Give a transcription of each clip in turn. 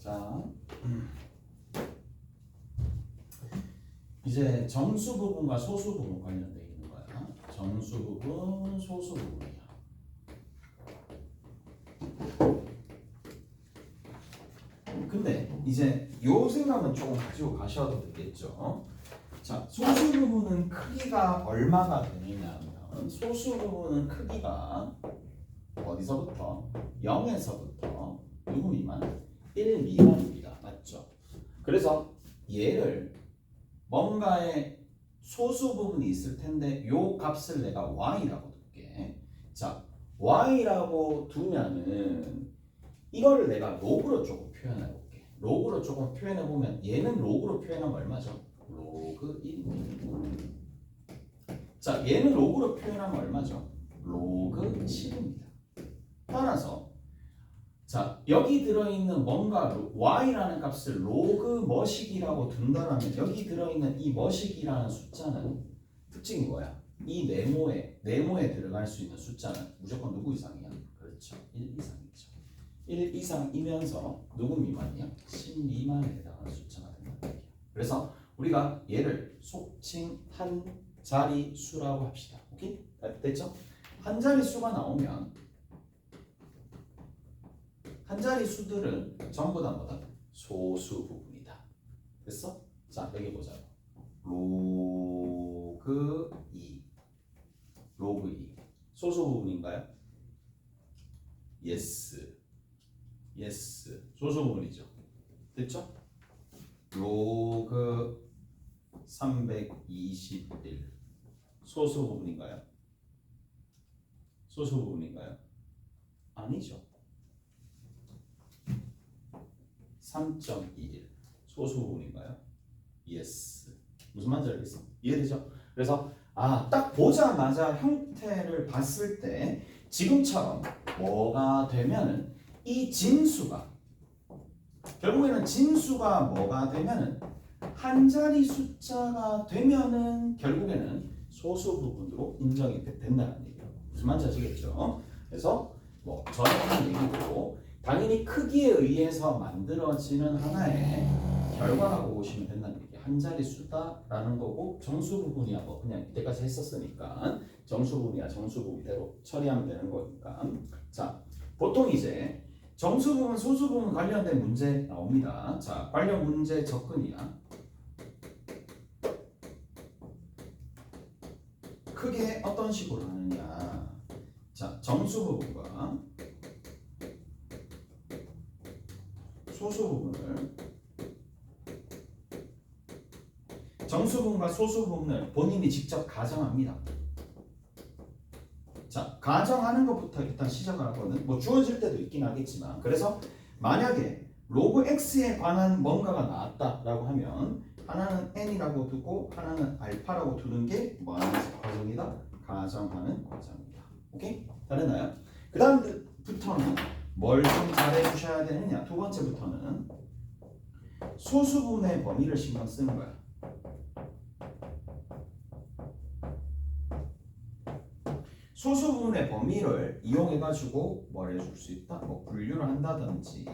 자, 이제 정수 부분과 소수 부분 관련되어 있는 거야. 정수 부분, 소수 부분이야. 근데 이제 요 생각은 조금 가지고 가셔도 되겠죠. 자, 소수 부분은 크기가 얼마가 되느냐면 소수 부분은 크기가 어디서부터? 0에서부터 누구 미만? 1 미만입니다. 맞죠? 그래서 얘를 뭔가의 소수 부분이 있을 텐데 요 값을 내가 y라고 둘게. 자, y라고 두면은 이거를 내가 로그로 조금 표현해 볼게. 로그로 조금 표현해 보면 얘는 로그로 표현하면 얼마죠? 로그 1입니다. 자, 얘는 로그로 표현하면 얼마죠? 로그 7입니다. 따라서 자, 여기 들어있는 뭔가 y라는 값을 로그 머식이라고 둔다라면 여기 들어있는 이 머식이라는 숫자는 특징이 뭐야? 이 네모에 들어갈 수 있는 숫자는 무조건 누구 이상이야? 그렇죠. 1 이상이죠. 1 이상이면서 누구 미만이야? 10 미만에 해당하는 숫자가 된다는 얘기야. 그래서 우리가 얘를 속칭 한 자리 수라고 합시다. 오케이? 됐죠? 한 자리 수가 나오면 한 자리 수들은 전부 다 뭐다? 소수 부분이다. 됐어? 자, 여기 보자. 로그 2. 로그 2. 소수 부분인가요? 예스. 예스. 소수 부분이죠. 됐죠? 로그 321. 소수 부분인가요? 소수 부분인가요? 아니죠. 3.21 소수 부분인가요? 예스. 무슨 말인지 알겠어? 이해되죠? 그래서 딱 보자마자 형태를 봤을 때 지금처럼 뭐가 되면은 이 진수가 결국에는 진수가 뭐가 되면은 한 자리 숫자가 되면은 결국에는 소수 부분으로 인정이 된다는 얘기예요. 무슨 말인지 아시겠죠? 그래서 뭐 전에 한 얘기고 당연히 크기에 의해서 만들어지는 하나의 결과라고 보시면 된다는 얘기예요. 한 자리 수다라는 거고 정수 부분이야 뭐 그냥 이때까지 했었으니까 정수 부분이야 정수 부분대로 처리하면 되는 거니까. 자, 보통 이제 정수 부분, 소수 부분 관련된 문제 나옵니다. 자, 관련 문제 접근이야. 크게 어떤 식으로 하느냐. 자, 정수 부분과 소수 부분을 정수 부분과 소수 부분을 본인이 직접 가정합니다. 자, 가정하는 것부터 일단 시작을 하거든. 뭐 주어질 때도 있긴 하겠지만 그래서 만약에 로그 x에 관한 뭔가가 나왔다라고 하면 하나는 n이라고 두고 하나는 알파라고 두는 게 뭐하는 과정이다? 가정하는 과정입니다. 오케이? 다 됐나요? 그 다음부터는 뭘 좀 잘해 주셔야 되느냐? 두 번째부터는 소수 부분의 범위를 신경 쓰는 거야. 소수 부분의 범위를 이용해 가지고 뭘 해줄 수 있다? 뭐 분류를 한다든지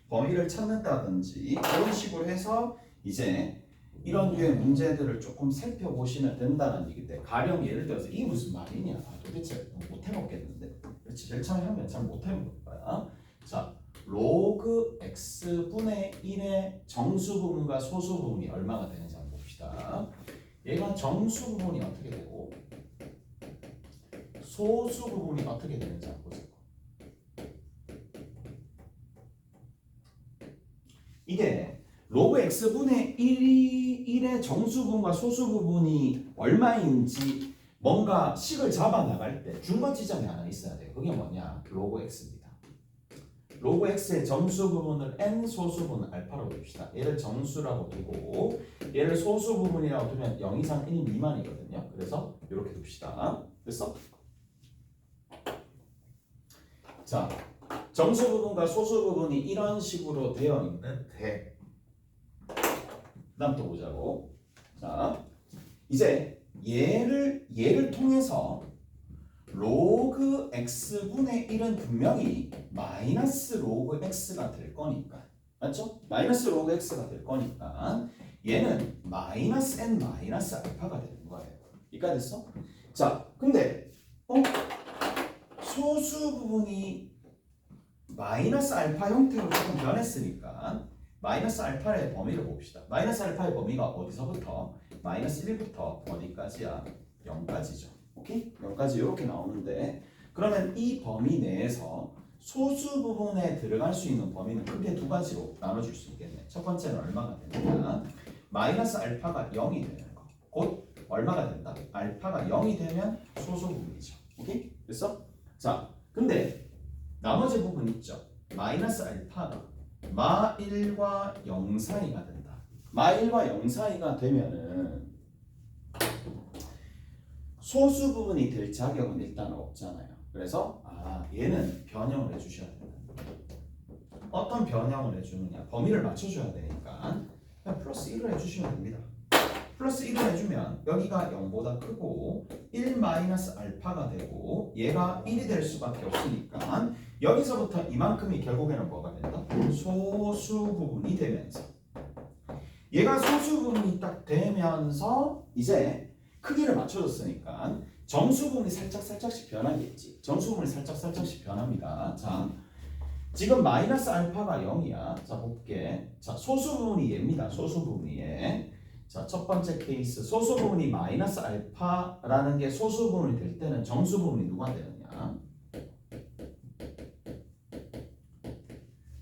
범위를 찾는다든지 그런 식으로 해서 이제 이런 류의 문제들을 조금 살펴보시면 된다는 얘기인데 가령 예를 들어서 이게 무슨 말이냐? 도대체 못 해먹겠는데. 그렇지, 제일 처음에 하면 잘 못 해먹을 거야. 자, 로그 x분의 1의 정수 부분과 소수 부분이 얼마가 되는지 한번 봅시다. 얘가 정수 부분이 어떻게 되고 소수 부분이 어떻게 되는지 한번 보세요. 이게 로그 x분의 1의 정수 부분과 소수 부분이 얼마인지 뭔가 식을 잡아 나갈 때 중간 지점이 하나 있어야 돼요. 그게 뭐냐? 로그 x입니다. 로그 x의 정수 부분을 n 소수 부분 알파라고 둡시다. 얘를 정수라고 두고 얘를 소수 부분이라고 두면 0 이상 1 미만이거든요. 그래서 이렇게 둡시다. 됐어? 자, 정수 부분과 소수 부분이 이런 식으로 되어 있는데 그 다음 또 보자고. 자, 이제 얘를 통해서 로그 x분의 1은 분명히 마이너스 로그 x가 될 거니까 맞죠? 마이너스 로그 x가 될 거니까 얘는 마이너스 n 마이너스 알파가 되는 거예요. 이까 됐어? 자, 근데 소수 부분이 마이너스 알파 형태로 조금 변했으니까 마이너스 알파의 범위를 봅시다. 마이너스 알파의 범위가 어디서부터? 마이너스 1부터 어디까지야? 0까지죠. 오케이? 0까지 이렇게 나오는데 그러면 이 범위 내에서 소수 부분에 들어갈 수 있는 범위는 크게 두 가지로 나눠줄 수 있겠네. 첫 번째는 얼마가 되느냐? 마이너스 알파가 0이 되는 거. 곧 얼마가 된다? 알파가 0이 되면 소수 부분이죠. 오케이? 됐어? 자, 근데 나머지 부분 있죠? 마이너스 알파가 마1과 0 사이가 된다. 마1과 0 사이가 되면은 소수 부분이 될 자격은 일단 없잖아요. 그래서 얘는 변형을 해주셔야 된다. 어떤 변형을 해주느냐? 범위를 맞춰줘야 되니까 그냥 플러스 1을 해주시면 됩니다. 플러스 1을 해주면 여기가 0보다 크고 1 마이너스 알파가 되고 얘가 1이 될 수밖에 없으니까 여기서부터 이만큼이 결국에는 뭐가 된다? 소수 부분이 되면서 얘가 소수 부분이 딱 되면서 이제 크기를 맞춰줬으니까 정수 부분이 살짝씩 변하겠지. 정수 부분이 살짝씩 변합니다. 자, 지금 마이너스 알파가 0이야. 자, 볼게. 자, 소수 부분이 얘입니다. 소수 부분이 얘. 자, 첫 번째 케이스. 소수 부분이 마이너스 알파라는 게 소수 부분이 될 때는 정수 부분이 누가 되느냐?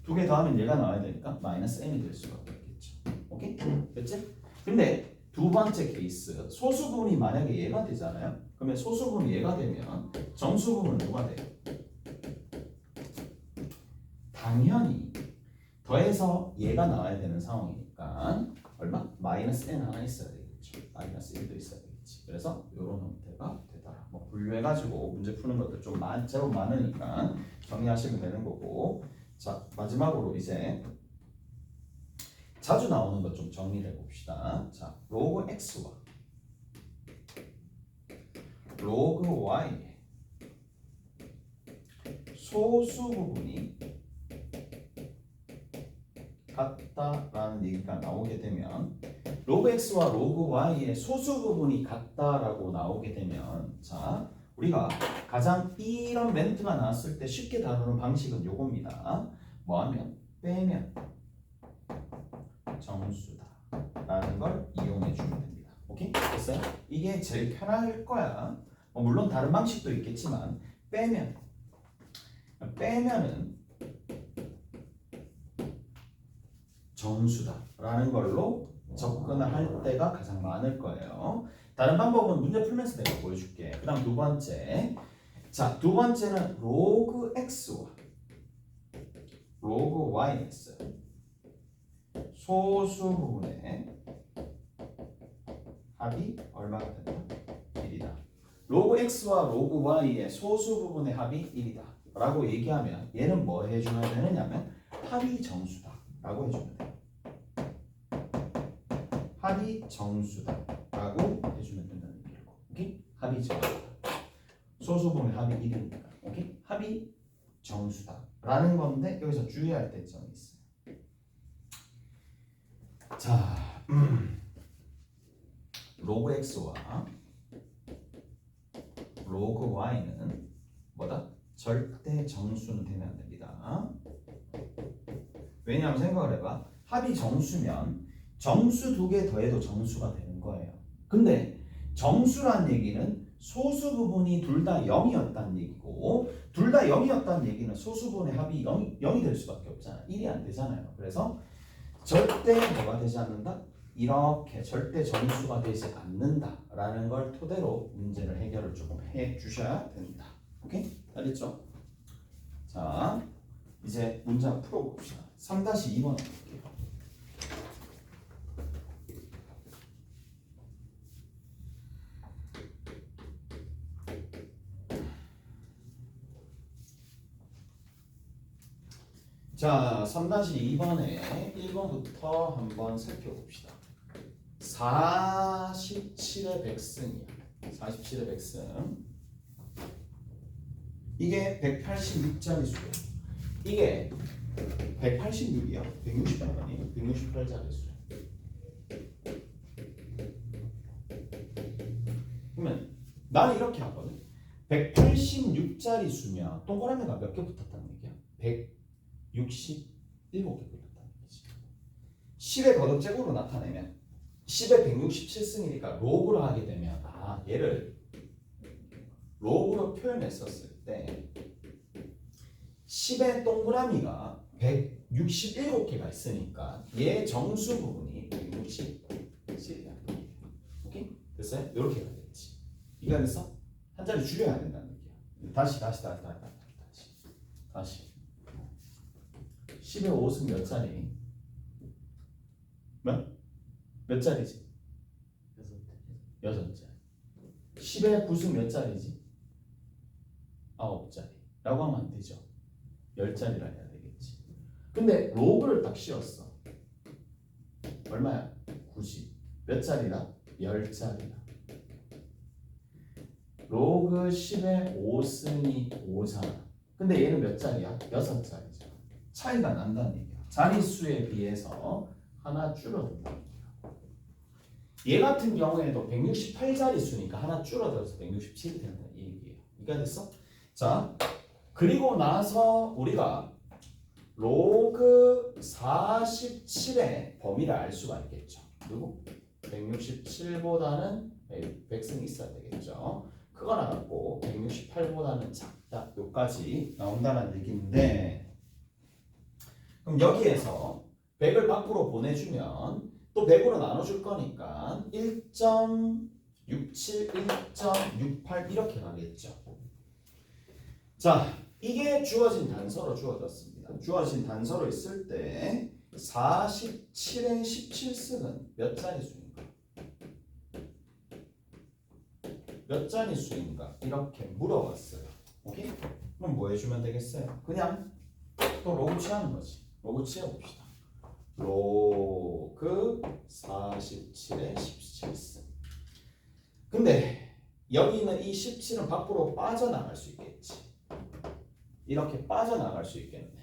두 개 더하면 얘가 나와야 되니까 마이너스 n이 될 수가 있겠죠. 오케이? 됐지? 근데 두 번째 케이스. 소수 부분이 만약에 얘가 되잖아요. 그러면 소수 부분이 얘가 되면 정수 부분은 누가 돼요? 당연히 더해서 얘가 나와야 되는 상황이니까 얼마? 마이너스 n 하나 있어야 되겠죠. 마이너스 1도 있어야 되겠지. 그래서 이런 형태가 되더라. 뭐 분류해가지고 문제 푸는 것들 좀 제법 많으니까 정리하시면 되는 거고. 자, 마지막으로 이제 자주 나오는 것 좀 정리를 해봅시다. 자, 로그 x와 로그 y 소수 부분이 같다라는 얘기가 나오게 되면 로그 x와 로그 y의 소수 부분이 같다라고 나오게 되면 자, 우리가 가장 이런 멘트가 나왔을 때 쉽게 다루는 방식은 요겁니다. 뭐하면 빼면 정수다 라는 걸 이용해 주면 됩니다. 오케이? 됐어요? 이게 제일 편할 거야. 물론 다른 방식도 있겠지만 빼면은 정수다 라는 걸로 접근을 할 때가 가장 많을 거예요. 다른 방법은 문제 풀면서 내가 보여줄게. 그 다음 두 번째. 자, 두 번째는 로그 x와 로그 yx 소수 부분의 합이 얼마가 된다? 1이다. 로그 x와 로그 y의 소수 부분의 합이 1이다 라고 얘기하면 얘는 뭐 해주면 되느냐면 합이 정수다 라고 해주면 돼요. 합이 정수다 라고 해주면 된다는 얘기고. 오케이? 합이 정수다. 소수 부분의 합이 1이니까. 오케이? 합이 정수다 라는 건데 여기서 주의해야 할 대점이 있어요. 자, 로그 x와 로그 y는 뭐다? 절대 정수는 되면 안 됩니다. 왜냐하면 생각을 해봐. 합이 정수면 정수 두 개 더해도 정수가 되는 거예요. 근데 정수란 얘기는 소수 부분이 둘 다 0이었다는 얘기고 둘 다 0이었다는 얘기는 소수 부분의 합이 0이 될 수밖에 없잖아. 1이 안 되잖아요. 그래서 절대 뭐가 되지 않는다? 이렇게 절대 정수가 되지 않는다라는 걸 토대로 문제를 해결을 조금 해 주셔야 됩니다. 오케이? 알겠죠? 자, 이제 문제 한번 풀어봅시다. 3-2번 볼게요. 자, 3-2번에 1번부터 한번 살펴봅시다. 47의 백승이야. 47의 백승. 이게 186짜리 수야. 이게 186이야. 168이니? 168짜리 수. 그러면 나는 이렇게 하거든. 186짜리 수면 동그라미가 몇 개 붙었다는 얘기야? 167개 붙었다는 얘기지. 10의 거듭제곱으로 나타내면 10의 167승이니까 로그로 하게 되면 얘를 로그로 표현했었을 때 10의 동그라미가 167개가 있으니까 얘 정수 부분이 167이야. 오케이? 됐어요? 이렇게 가야겠지. 이거 그래서 한 자리 줄여야 된다는 얘기야. 다시 10의 5승 몇 자리? 몇 자리지? 6자리. 10의 9승 몇 자리지? 9자리 라고 하면 안 되죠. 10자리라 해야 되겠지. 근데 로그를 딱 씌웠어. 얼마야? 90. 몇 자리라? 10자리라. 로그 10의 5승이 5잖아. 근데 얘는 몇 자리야? 6자리잖아. 차이가 난다는 얘기야. 자릿수에 비해서 하나 줄어든다는 얘기야. 얘 같은 경우에도 168자리 수니까 하나 줄어들어서 167이 된다 이 얘기예요. 이해가 됐어? 자, 그리고 나서 우리가 로그 47의 범위를 알 수가 있겠죠. 그리고 167보다는 100승이 있어야 되겠죠. 크거나 같고 168보다는 작다. 여기까지 나온다는 얘기인데, 그럼 여기에서 100을 밖으로 보내주면 또 100으로 나눠줄 거니까 1.67, 1.68 이렇게 가겠죠. 자, 이게 주어진 단서로 주어졌습니다. 주어진 단서로 있을 때 47의 17승은 몇 자리 수인가? 몇 자리 수인가? 이렇게 물어봤어요. 오케이? 그럼 뭐 해주면 되겠어요? 그냥 또 로그 취하는 거지. 로그 취해봅시다. 로그 47의 17승. 근데 여기 있는 이 17은 밖으로 빠져나갈 수 있겠지. 이렇게 빠져나갈 수 있겠네.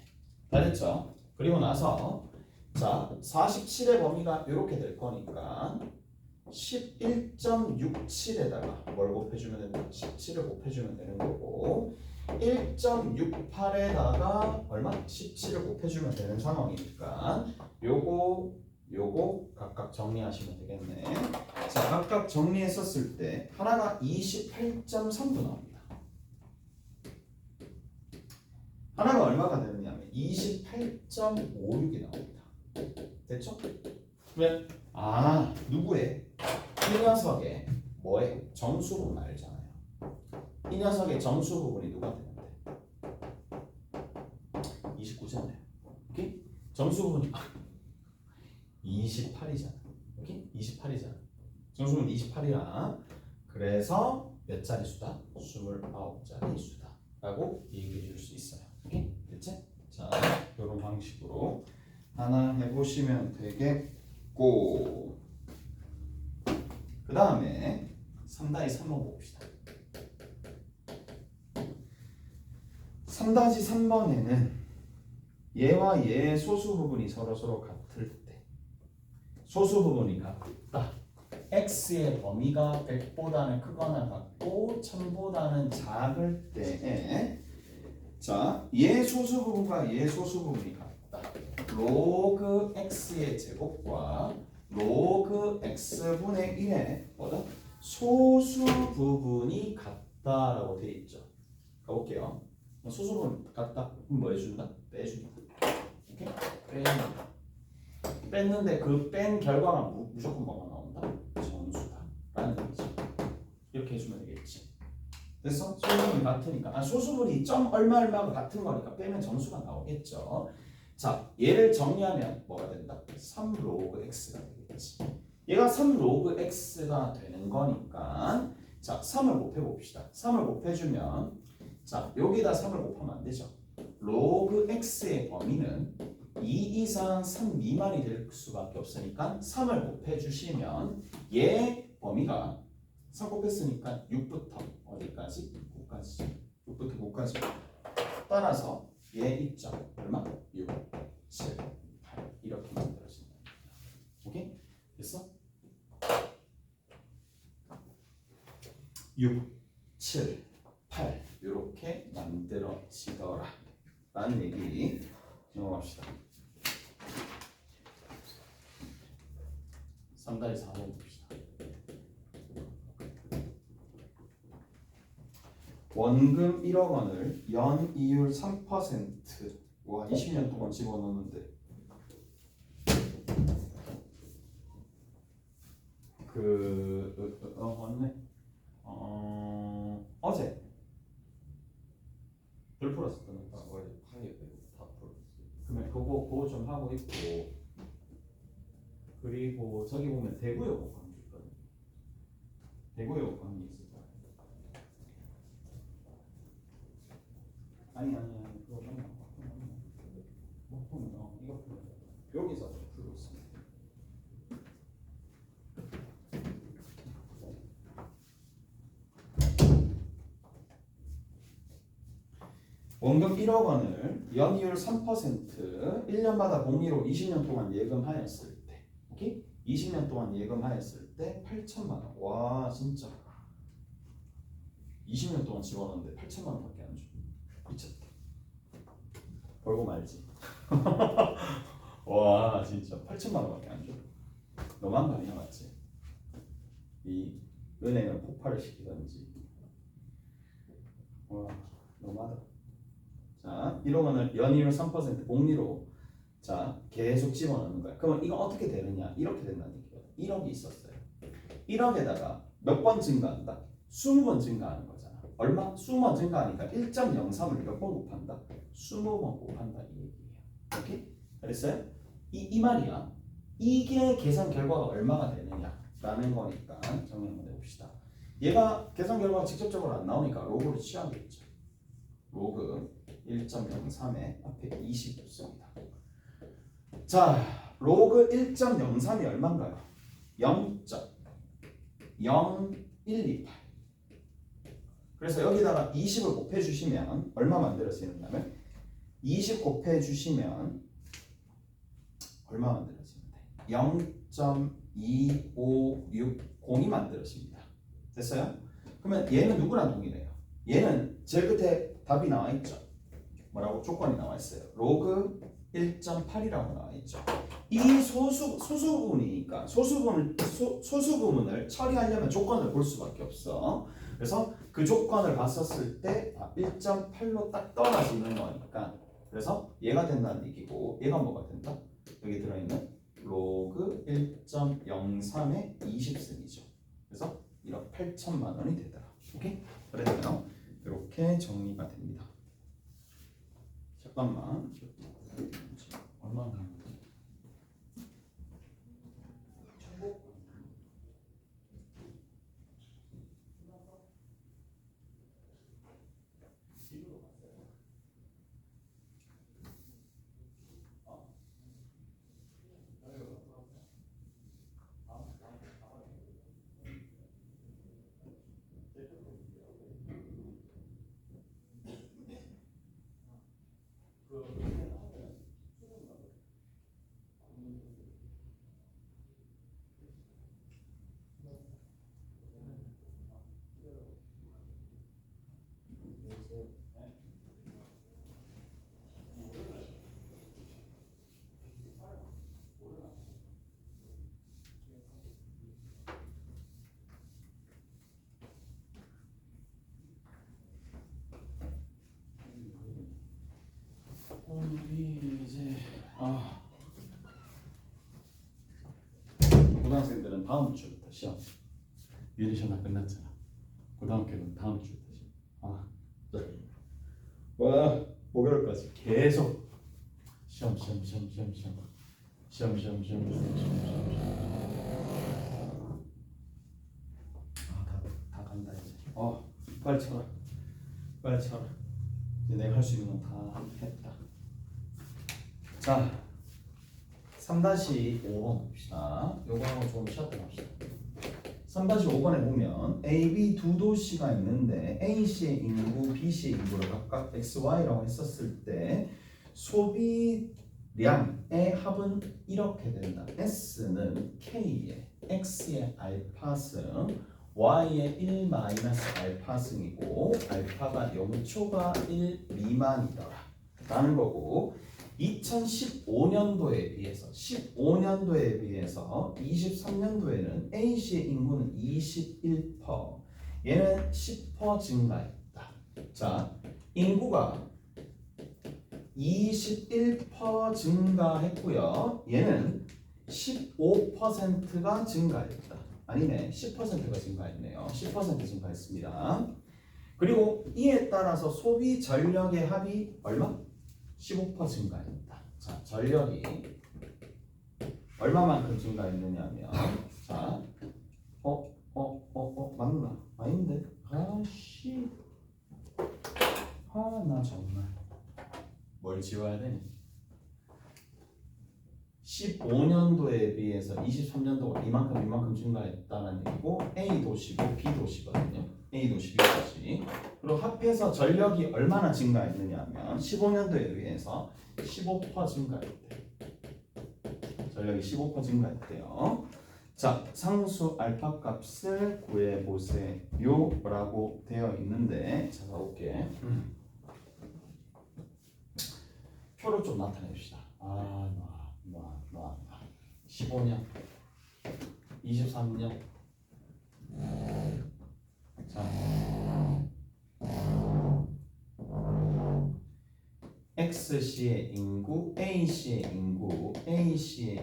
다 됐죠? 그리고 나서 자 47의 범위가 이렇게 될 거니까 11.67에다가 뭘 곱해주면 된다? 17을 곱해주면 되는 거고 1.68에다가 얼마? 17을 곱해주면 되는 상황이니까 요거 각각 정리하시면 되겠네. 자, 각각 정리했었을 때 하나가 28.3도 나옵니다. 하나가 얼마가 되느냐면 28.56이 나옵니다. 됐죠? 그러면 누구의? 이 녀석의 뭐의? 정수 부분 알잖아요. 이 녀석의 정수 부분이 누가 되는데? 29잖아요. 오케이? 정수 부분이 28이잖아. 오케이? 28이잖아. 정수 부분 28이야. 그래서 몇 자리 수다? 29자리 수다. 라고 얘기해 줄 수 있어요. 오케이? 됐지? 자, 이런 방식으로 하나 해보시면 되겠고, 그 다음에 3-3번 봅시다. 3-3번에는 얘와 얘의 소수 부분이 서로 같을 때, 소수 부분이 같다. x의 범위가 100보다는 크거나 같고 1000보다는 작을 때에 자, 얘 소수 부분과 얘 소수 부분이 같다. 로그 x의 제곱과 로그 x분의 1의 뭐다? 소수 부분이 같다라고 되어 있죠. 가볼게요. 소수 부분 같다. 그럼 뭐 해준다? 빼준다. 오케이? 뺐는데 그 뺀 결과가 무조건 뭐가 나온다? 정수다 라는 얘기죠. 이렇게 해주면 되겠지. 됐어? 소수분이 같으니까 소수분이 점 얼마가 같은 거니까 빼면 정수가 나오겠죠. 자, 얘를 정리하면 뭐가 된다? 3 로그 x가 되겠지. 얘가 3 로그 x가 되는 거니까 자, 3을 곱해봅시다. 3을 곱해주면 자, 여기다 3을 곱하면 안 되죠. 로그 x의 범위는 2 이상 3 미만이 될 수밖에 없으니까 3을 곱해주시면 얘 범위가 3 곱했으니까 6부터 어디까지? 9까지. 6부터 9까지. 따라서 얘 입장 얼마? 6, 7, 8 이렇게 만들어진다. 오케이? 됐어? 6, 7, 8 이렇게 만들어지더라 라는 얘기 넘어갑시다. 3-4번 봅시다. 원금 1억 원을 연이율 3% 와 20년 동안 집어넣는데 맞네. 어제 별 풀었었던 거 어제 파이어 다 풀었어. 그러면 그거 좀 하고 있고 그리고 저기 보면 대구여고 관계 있거든. 대구여고 관계 있을 거야. 아니 그거 좀 뭐 보면 이거 보면 여기서 풀고 있습니다. 원금 1억 원을 연이율 3% 1년마다 복리로 20년 동안 예금하였을 때, 오케이? 20년 동안 예금하였을 때 8천만 원. 와 진짜 20년 동안 집어넣는데 8천만 원밖에 안 줘. 미쳤다. 벌고 말지. 와 진짜 8천만 원밖에 안 줘. 너만 거 아니야 맞지? 이 은행을 폭발을 시키던지. 와 너무하다. 자, 1억 원을 연이율 3% 복리로 자 계속 집어넣는 거야. 그러면 이거 어떻게 되느냐? 이렇게 된다는 얘기예요. 1억이 있었어요. 1억에다가 몇 번 증가한다? 20번 증가하는 거잖아. 얼마? 20번 증가하니까 1.03을 몇 번 곱한다? 20번 곱한다 이 얘기예요. 오케이? 알겠어요? 이 말이야. 이게 계산 결과가 얼마가 되느냐라는 거니까 정리 한번 해봅시다. 얘가 계산 결과가 직접적으로 안 나오니까 로그를 취하겠죠. 로그 1.03에 앞에 20 붙습니다. 자, 로그 1.03이 얼마인가요? 0.0128. 그래서 여기다가 20을 곱해주시면 얼마 만들어지냐면 20 곱해주시면 얼마 만들어지면 돼? 0.2560이 만들어집니다. 됐어요? 그러면 얘는 누구랑 동일해요? 얘는 제일 끝에 답이 나와 있죠. 뭐라고 조건이 나와 있어요. 로그 1.8이라고 나와 있죠. 이 소수분이니까 소수부문을 처리하려면 조건을 볼 수밖에 없어. 그래서 그 조건을 봤었을 때 1.8로 딱 떨어지는 거니까 그래서 얘가 된다는 얘기고 얘가 뭐가 된다? 여기 들어있는 로그 1.03의 20승이죠. 그래서 1억 8천만 원이 되더라. 오케이? 그래서 이렇게 정리가 됩니다. 잠깐만. 얼마나 남았지? 우리 이제 고등학생들은 다음 주부터 시험. 미리 시험 다 끝났잖아. 고등학교는 다음 주부터 시험. 와 목요일까지 계속 시험. 다 간다 이제. 빨리 쳐라. 이제 내가 할 수 있는 건 다 했다. 자, 3-5번 봅시다. 요거 하고 좀 쉬었다 갑시다. 3-5번에 보면 A, B 두 도시가 있는데 A시의 인구, B시의 인구를 각각 XY라고 했었을 때 소비량의 합은 이렇게 된다. S는 K의 X의 알파승, Y의 1 마이너스 알파승이고 알파가 0초가 1 미만이더라 라는 거고, 2015년도에 비해서 23년도에는 A시의 인구는 21%, 얘는 10% 증가했다. 자, 인구가 21% 증가했고요. 얘는 15%가 증가했다. 아니네, 10%가 증가했네요. 10% 증가했습니다. 그리고 이에 따라서 소비 전력의 합이 얼마? 15% 증가했다. 자, 전력이 얼마만큼 증가했느냐면, 자, 맞나? 아닌데? 아씨, 나 정말 뭘 지워야 되니? 15년도에 비해서 23년도가 이만큼 증가했다는 얘기고, A 도시고 B 도시거든요. A 도시, B 도시. 그리고 합해서 전력이 얼마나 증가했느냐면 15년도에 비해서 15% 증가했대요. 전력이 15% 증가했대요. 자, 상수 알파 값을 구해보세요라고 되어 있는데, 자, 가볼게. 표를 좀 나타냅시다. 15년, 23년. 자, X시의 인구, A시의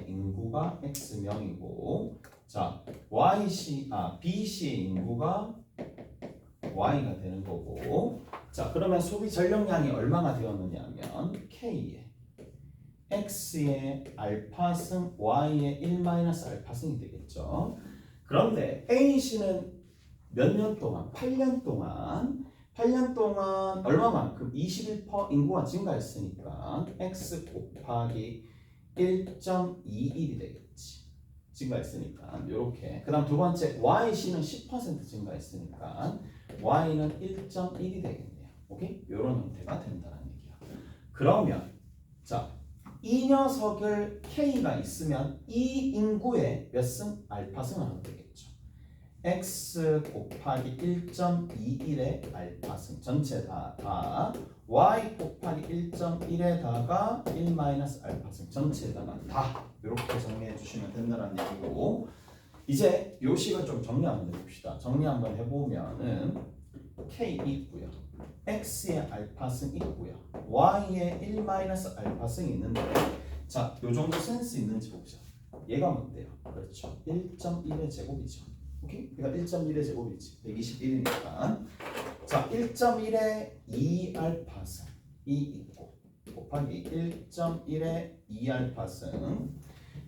인구가 X명이고, 자, B시의 인구가 Y가 되는 거고, 자, 그러면 소비 전력량이 얼마가 되었느냐면 K의 X의 알파승, Y의 1 마이너스 알파승이 되겠죠. 그런데 A씨는 몇 년 동안? 8년 동안 얼마만큼? 21% 인구가 증가했으니까 X 곱하기 1.21이 되겠지. 증가했으니까 이렇게. 그 다음 두 번째 Y씨는 10% 증가했으니까 Y는 1.1이 되겠네요. 오케이? 이런 형태가 된다는 얘기야. 그러면 자, 이 녀석을 K가 있으면 이 인구의 몇 승? 알파승을 하면 되겠죠. X 곱하기 1.21의 알파승 전체 다 Y 곱하기 1.1에다가 1 마이너스 알파승 전체에다가 다 이렇게 정리해 주시면 된다는 얘기고, 이제 요 식을 좀 정리 한번 해봅시다. 정리 한번 해보면은 K 있고요, X의 알파승 있고요, Y의 1 마이너스 알파승이 있는데, 자, 요 정도 센스 있는지 봅시다. 얘가 뭔데요? 그렇죠, 1.1의 제곱이죠. 오케이? 그러니까 1.1의 제곱이지. 121이니까. 자, 1.1의 2알파승 이 있고 곱하기 1.1의 2알파승.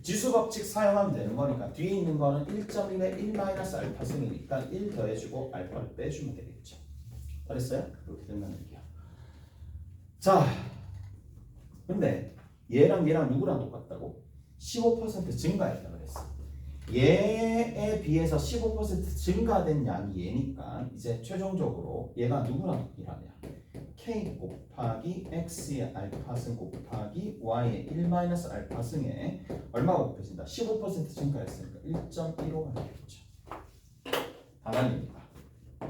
지수 법칙 사용하면 되는 거니까 뒤에 있는 거는 1.1의 1 마이너스 알파승이니까 1 더해주고 알파를 빼주면 되겠죠. 잘했어요? 그렇게 된다는 얘기야. 자, 근데 얘랑 누구랑 똑같다고? 15% 증가했다 그랬어. 얘에 비해서 15% 증가된 양이 얘니까 이제 최종적으로 얘가 누구랑 일하냐? K 곱하기 X의 알파승 곱하기 Y의 1 마이너스 알파승에 얼마가 곱해진다? 15% 증가했으니까 1.15가 되겠죠. 다 날립니다.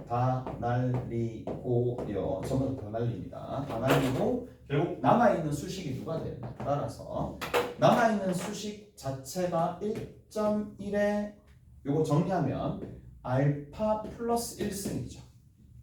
다 날리고요. 전부 다 날립니다. 다 날리고 결국 남아있는 수식이 누가 되느냐 따라서 남아있는 수식 자체가 1.1에 요거 정리하면 알파 플러스 1승이죠.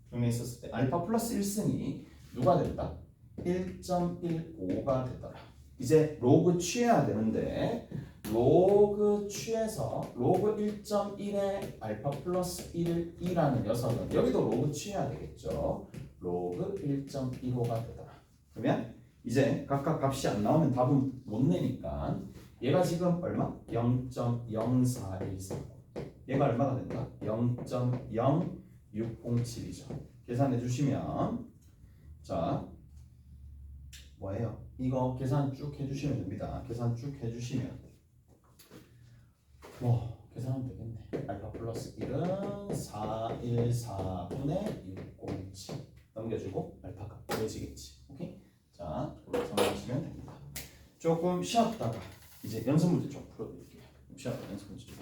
정리했었을 때 알파 플러스 1승이 누가 된다? 1.15가 되더라. 이제 로그 취해야 되는데 로그 취해서 로그 1.1에 알파 플러스 1이라는 녀석은 여기도 로그 취해야 되겠죠. 로그 1.15가 되더라. 그러면 이제 각각 값이 안 나오면 답은 못 내니까 얘가 지금 얼마? 0.0413. 얘가 얼마가 된다? 0.0607이죠. 계산해 주시면, 자, 뭐예요? 이거 계산 쭉 해주시면 됩니다. 계산 쭉 해주시면 계산하면 되겠네. 알파 플러스 1은 414분의 607 넘겨주고 알파 값 구해지겠지. 오케이? 자, 그걸로 정리하시면 됩니다. 조금 쉬었다가 이제 연습 문제 좀 풀어드릴게요. 쉬었다가 연습 문제 좀